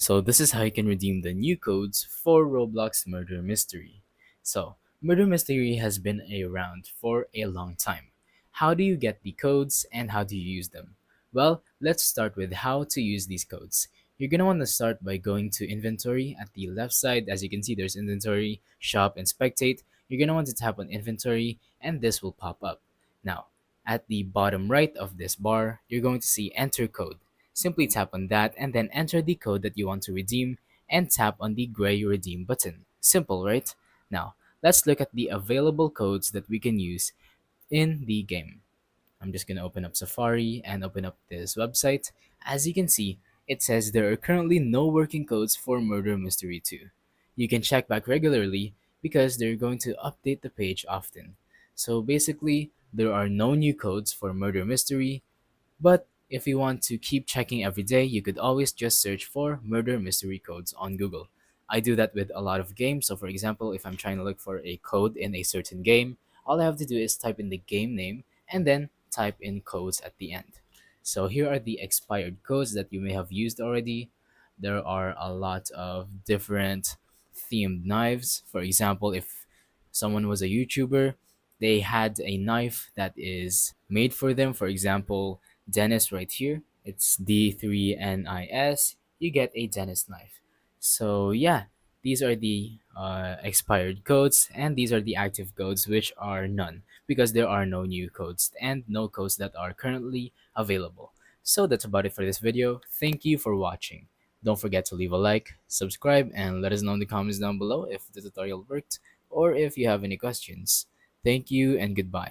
So this is how you can redeem the new codes for Roblox Murder Mystery. So Murder Mystery has been around for a long time. How do you get the codes and how do you use them? Well, let's start with how to use these codes. You're going to want to start by going to inventory at the left side. As you can see, there's inventory, shop, and spectate. You're going to want to tap on inventory and this will pop up. Now, at the bottom right of this bar, you're going to see enter code. Simply tap on that and then enter the code that you want to redeem and tap on the gray redeem button. Simple, right? Now, let's look at the available codes that we can use in the game. I'm just going to open up Safari and open up this website. As you can see, it says there are currently no working codes for Murder Mystery 2. You can check back regularly because they're going to update the page often. So basically, there are no new codes for Murder Mystery, but if you want to keep checking every day, you could always just search for murder mystery codes on Google. I do that with a lot of games. So, for example, if I'm trying to look for a code in a certain game, all I have to do is type in the game name and then type in codes at the end. So, here are the expired codes that you may have used already. There are a lot of different themed knives. For example, if someone was a YouTuber, they had a knife that is made for them. For example, Dennis right here. It's D3NIS. You get a Dennis knife. So yeah, these are the expired codes and these are the active codes, which are none because there are no new codes and no codes that are currently available. So that's about it for this video. Thank you for watching. Don't forget to leave a like, subscribe, and let us know in the comments down below if the tutorial worked or if you have any questions. Thank you and goodbye.